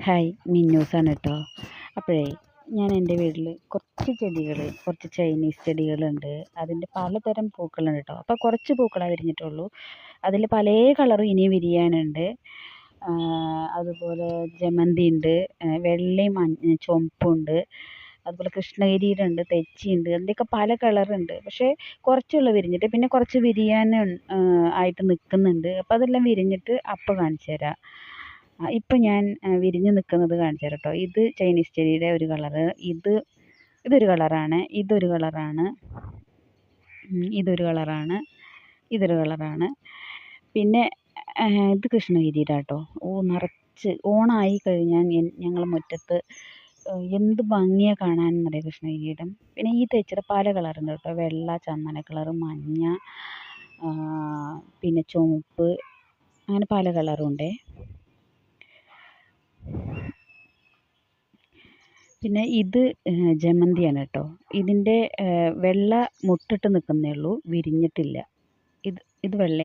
Hi, മിന്നൂസാണ് കേട്ടോ. അപ്പോഴേ ഞാൻ എൻ്റെ വീട്ടിൽ കുറച്ച് ചൈനീസ് ചെടികളുണ്ട്. അതിൻ്റെ പലതരം പൂക്കളുണ്ട് കേട്ടോ. അപ്പോൾ കുറച്ച് പൂക്കളാണ് വിരിഞ്ഞിട്ടുള്ളൂ. അതിൽ പല കളറും ഇനിയും വിരിയാനുണ്ട്. അതുപോലെ ജമന്തി ഉണ്ട്, വെള്ളയും ചുവപ്പുണ്ട്. അതുപോലെ കൃഷ്ണഗിരിയുടെ ഉണ്ട്, തെച്ചിയുണ്ട്. അതിൻ്റെയൊക്കെ പല കളറുണ്ട്. പക്ഷേ കുറച്ചുള്ളൂ വിരിഞ്ഞിട്ട്. പിന്നെ കുറച്ച് വിരിയാൻ ആയിട്ട് നിൽക്കുന്നുണ്ട്. അപ്പോൾ അതെല്ലാം വിരിഞ്ഞിട്ട് അപ്പോൾ കാണിച്ചു തരാം. ഇപ്പം ഞാൻ വിരിഞ്ഞ് നിൽക്കുന്നത് കാണിച്ചു തരാം കേട്ടോ. ഇത് ചൈനീസ് ചെടിയുടെ ഒരു കളറ്. ഇതൊരു കളറാണ്. ഇതൊരു കളറാണ്. ഇതൊരു കളറാണ്. ഇതൊരു കളറാണ്. പിന്നെ ഇത് കൃഷ്ണഗിരിയുടെ കേട്ടോ. നിറച്ച് ഓണമായി കഴിഞ്ഞാൽ ഞങ്ങളെ മുറ്റത്ത് എന്ത് ഭംഗിയാണ് കാണാനെന്നറിയാം കൃഷ്ണഗിരിയുടെ. പിന്നെ ഈ തെച്ചിയുടെ പല കളറുണ്ട് കേട്ടോ. വെള്ള, ചന്ദന കളറ്, മഞ്ഞ, പിന്നെ ചുവപ്പ്, അങ്ങനെ പല കളറും ഉണ്ടേ. പിന്നെ ഇത് ജമന്തിയാണ് കേട്ടോ. ഇതിൻ്റെ വെള്ള മുട്ടിട്ട് നിൽക്കുന്നേ ഉള്ളൂ, വിരിഞ്ഞിട്ടില്ല. ഇത് വെള്ള.